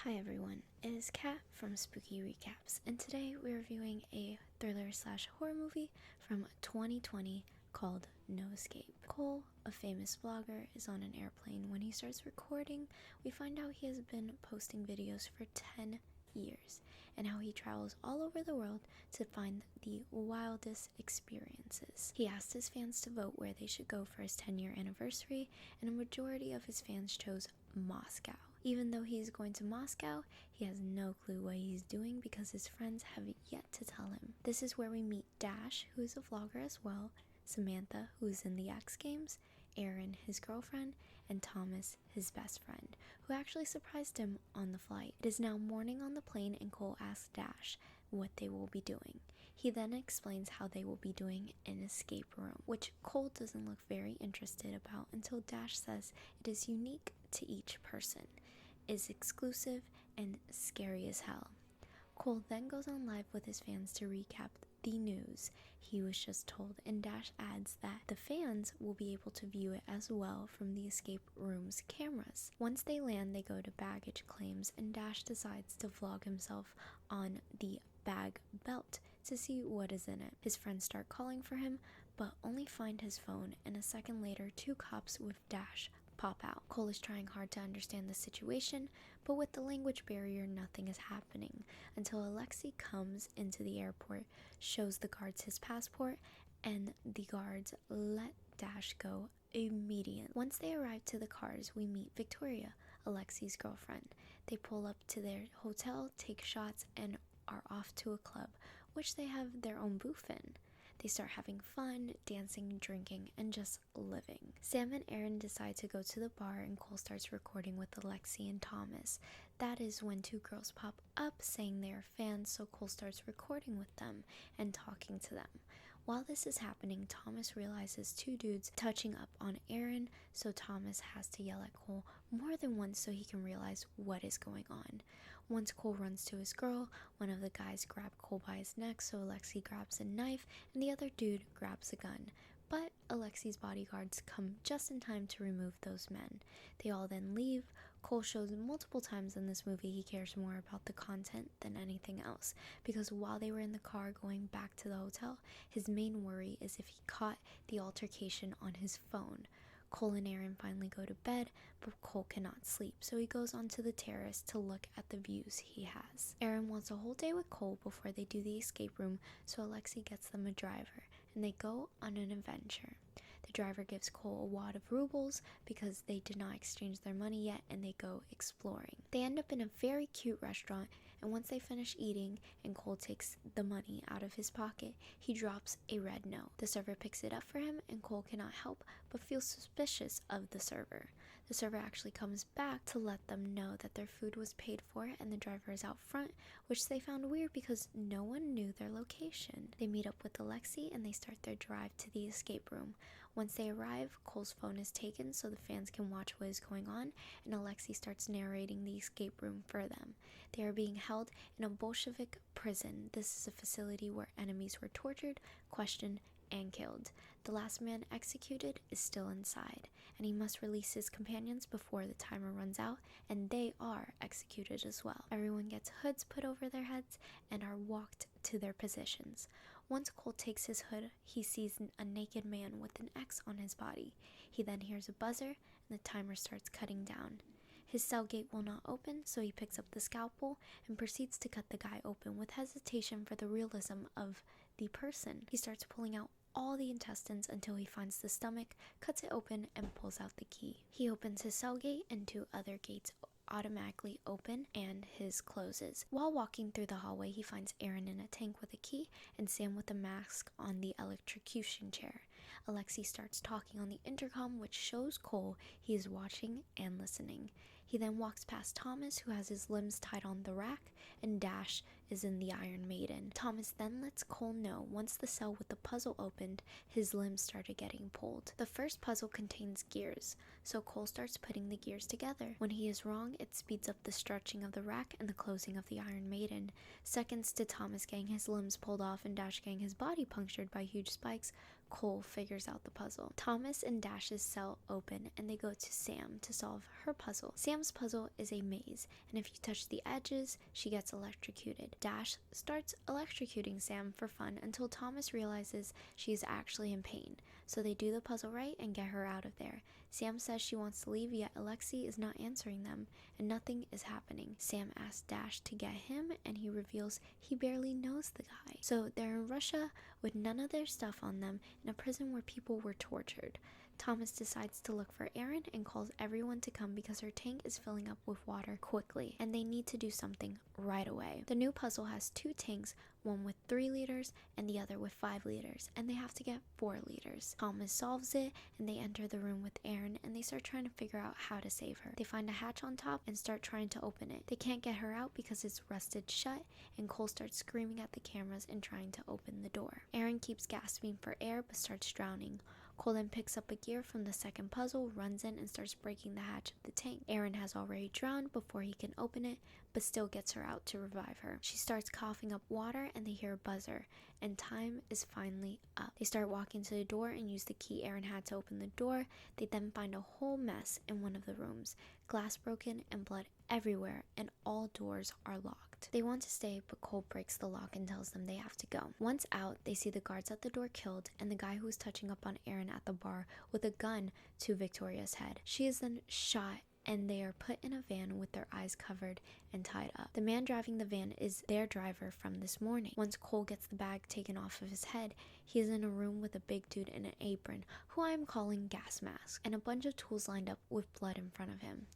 Hi everyone, it is Kat from Spooky Recaps, and today we're reviewing a thriller/horror movie from 2020 called No Escape. Cole, a famous vlogger, is on an airplane. When he starts recording, we find out he has been posting videos for 10 years, and how he travels all over the world to find the wildest experiences. He asked his fans to vote where they should go for his 10-year anniversary, and a majority of his fans chose Moscow. Even though he's going to Moscow, he has no clue what he's doing because his friends have yet to tell him. This is where we meet Dash, who is a vlogger as well, Samantha, who is in the X Games, Aaron, his girlfriend, and Thomas, his best friend, who actually surprised him on the flight. It is now morning on the plane, and Cole asks Dash what they will be doing. He then explains how they will be doing an escape room, which Cole doesn't look very interested about until Dash says it is unique to each person, is exclusive, and scary as hell. Cole then goes on live with his fans to recap the news he was just told, and Dash adds that the fans will be able to view it as well from the escape room's cameras. Once they land, they go to baggage claims, and Dash decides to vlog himself on the bag belt to see what is in it. His friends start calling for him, but only find his phone, and a second later, two cops with Dash pop out. Cole is trying hard to understand the situation, but with the language barrier, nothing is happening until Alexei comes into the airport, shows the guards his passport, and the guards let Dash go immediately. Once they arrive to the cars, we meet Victoria, Alexei's girlfriend. They pull up to their hotel, take shots, and are off to a club, which they have their own booth in. They start having fun, dancing, drinking, and just living. Sam and Aaron decide to go to the bar, and Cole starts recording with Alexei and Thomas. That is when two girls pop up saying they are fans, so Cole starts recording with them and talking to them. While this is happening, Thomas realizes two dudes touching up on Aaron, so Thomas has to yell at Cole more than once so he can realize what is going on. Once Cole runs to his girl, one of the guys grabs Cole by his neck, so Alexei grabs a knife and the other dude grabs a gun. But Alexei's bodyguards come just in time to remove those men. They all then leave. Cole shows multiple times in this movie he cares more about the content than anything else, because while they were in the car going back to the hotel, his main worry is if he caught the altercation on his phone. Cole and Aaron finally go to bed, but Cole cannot sleep, so he goes onto the terrace to look at the views he has. Aaron wants a whole day with Cole before they do the escape room, so Alexei gets them a driver, and they go on an adventure. The driver gives Cole a wad of rubles because they did not exchange their money yet, and they go exploring. They end up in a very cute restaurant, and once they finish eating and Cole takes the money out of his pocket, he drops a red note. The server picks it up for him, and Cole cannot help but feel suspicious of the server. The server actually comes back to let them know that their food was paid for and the driver is out front, which they found weird because no one knew their location. They meet up with Alexei and they start their drive to the escape room. Once they arrive, Cole's phone is taken so the fans can watch what is going on, and Alexei starts narrating the escape room for them. They are being held in a Bolshevik prison. This is a facility where enemies were tortured, questioned, and killed. The last man executed is still inside, and he must release his companions before the timer runs out, and they are executed as well. Everyone gets hoods put over their heads and are walked to their positions. Once Cole takes his hood, he sees a naked man with an X on his body. He then hears a buzzer, and the timer starts cutting down. His cell gate will not open, so he picks up the scalpel and proceeds to cut the guy open with hesitation for the realism of the person. He starts pulling out all the intestines until he finds the stomach, cuts it open, and pulls out the key. He opens his cell gate and two other gates automatically open and his closes. While walking through the hallway, he finds Aaron in a tank with a key and Sam with a mask on the electrocution chair. Alexei starts talking on the intercom, which shows Cole he is watching and listening. He then walks past Thomas, who has his limbs tied on the rack, and Dash is in the Iron Maiden. Thomas then lets Cole know once the cell with the puzzle opened, his limbs started getting pulled. The first puzzle contains gears, so Cole starts putting the gears together. When he is wrong, it speeds up the stretching of the rack and the closing of the Iron Maiden. Seconds to Thomas getting his limbs pulled off and Dash getting his body punctured by huge spikes, Cole figures out the puzzle. Thomas and Dash's cell open and they go to Sam to solve her puzzle. Sam's puzzle is a maze, and if you touch the edges, she gets electrocuted. Dash starts electrocuting Sam for fun until Thomas realizes she is actually in pain. So they do the puzzle right and get her out of there. Sam says she wants to leave, yet Alexei is not answering them, and nothing is happening. Sam asks Dash to get him, and he reveals he barely knows the guy. So they're in Russia with none of their stuff on them, in a prison where people were tortured. Thomas decides to look for Erin and calls everyone to come because her tank is filling up with water quickly, and they need to do something right away. The new puzzle has 2 tanks, one with 3 liters and the other with 5 liters, and they have to get 4 liters. Thomas solves it, and they enter the room with Erin, and they start trying to figure out how to save her. They find a hatch on top and start trying to open it. They can't get her out because it's rusted shut, and Cole starts screaming at the cameras and trying to open the door. Erin keeps gasping for air but starts drowning. Cole then picks up a gear from the second puzzle, runs in, and starts breaking the hatch of the tank. Erin has already drowned before he can open it, but still gets her out to revive her. She starts coughing up water, and they hear a buzzer, and time is finally up. They start walking to the door and use the key Erin had to open the door. They then find a whole mess in one of the rooms, glass broken and blood everywhere, and all doors are locked. They want to stay, but Cole breaks the lock and tells them they have to go. Once out, they see the guards at the door killed, and the guy who was touching up on Erin at the bar with a gun to Victoria's head. She is then shot, and they are put in a van with their eyes covered and tied up. The man driving the van is their driver from this morning. Once Cole gets the bag taken off of his head, he is in a room with a big dude in an apron, who I am calling Gas Mask, and a bunch of tools lined up with blood in front of him.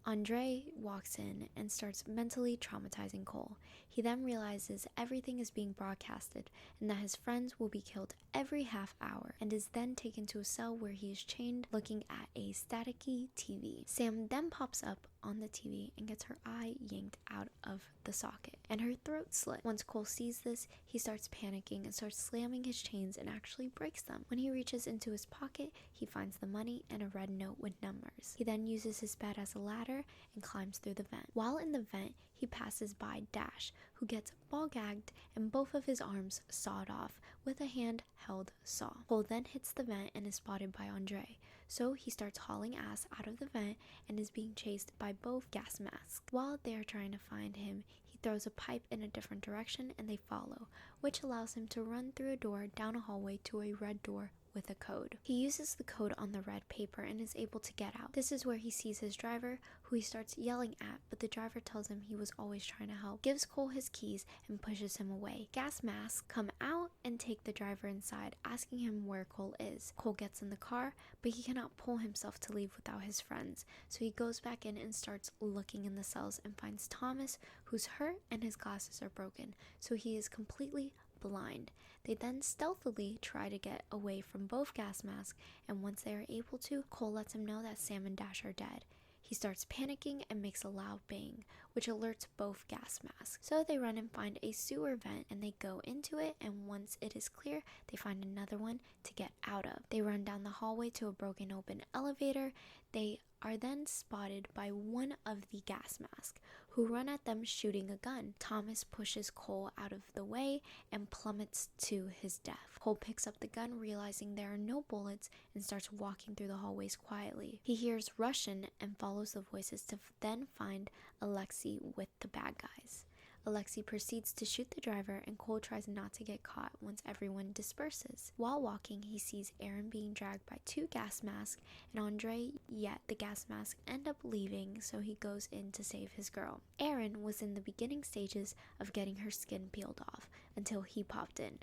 Andre walks in and starts mentally traumatizing Cole. He then realizes everything is being broadcasted and that his friends will be killed every half hour, and is then taken to a cell where he is chained looking at a staticky TV. Sam then pops up on the TV and gets her eye yanked out of the socket and her throat slit. Once Cole sees this, he starts panicking and starts slamming his chains and actually breaks them. When he reaches into his pocket, he finds the money and a red note with numbers. He then uses his bed as a ladder and climbs through the vent. While in the vent, he passes by Dash, who gets ball gagged and both of his arms sawed off with a handheld saw. Cole then hits the vent and is spotted by Andre, so he starts hauling ass out of the vent and is being chased by both Gas Masks. While they are trying to find him, he throws a pipe in a different direction and they follow, which allows him to run through a door down a hallway to a red door with a code. He uses the code on the red paper and is able to get out. This is where he sees his driver, who he starts yelling at, but the driver tells him he was always trying to help, gives Cole his keys, and pushes him away. Gas Masks come out and take the driver inside, asking him where Cole is. Cole gets in the car, but he cannot pull himself to leave without his friends, so he goes back in and starts looking in the cells and finds Thomas, who's hurt and his glasses are broken, so he is completely blind. They then stealthily try to get away from both Gas Masks, and once they are able to, Cole lets him know that Sam and Dash are dead. He starts panicking and makes a loud bang, which alerts both Gas Masks. So they run and find a sewer vent and they go into it, and once it is clear, they find another one to get out of. They run down the hallway to a broken open elevator. They are then spotted by one of the Gas Masks, who run at them shooting a gun. Thomas pushes Cole out of the way and plummets to his death. Cole picks up the gun, realizing there are no bullets, and starts walking through the hallways quietly. He hears Russian and follows the voices to then find Alexei with the bad guys. Alexei proceeds to shoot the driver, and Cole tries not to get caught once everyone disperses. While walking, he sees Erin being dragged by 2 Gas Masks and Andre, yet the Gas Masks end up leaving, so he goes in to save his girl. Erin was in the beginning stages of getting her skin peeled off until he popped in.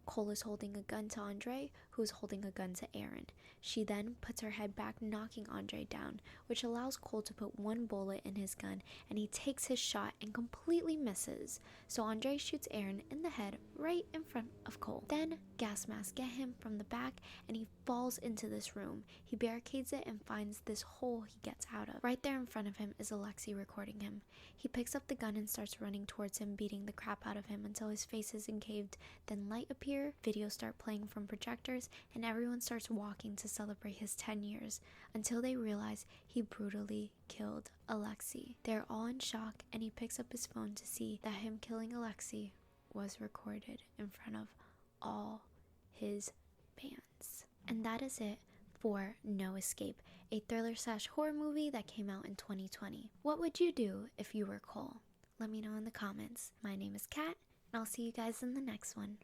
Cole is holding a gun to Andre, who is holding a gun to Erin. She then puts her head back, knocking Andre down, which allows Cole to put 1 bullet in his gun, and he takes his shot and completely misses. So Andre shoots Erin in the head right in front of Cole. Then Gas Masks get him from the back, and he falls into this room. He barricades it and finds this hole he gets out of. Right there in front of him is Alexei recording him. He picks up the gun and starts running towards him, beating the crap out of him until his face is encaved. Then light appears, videos start playing from projectors, and everyone starts walking to celebrate his 10 years until they realize he brutally killed Alexei. They're all in shock, and he picks up his phone to see that him killing Alexei was recorded in front of all his sweatpants. And that is it for No Escape, a thriller slash horror movie that came out in 2020. What would you do if you were Cole? Let me know in the comments. My name is Kat, and I'll see you guys in the next one.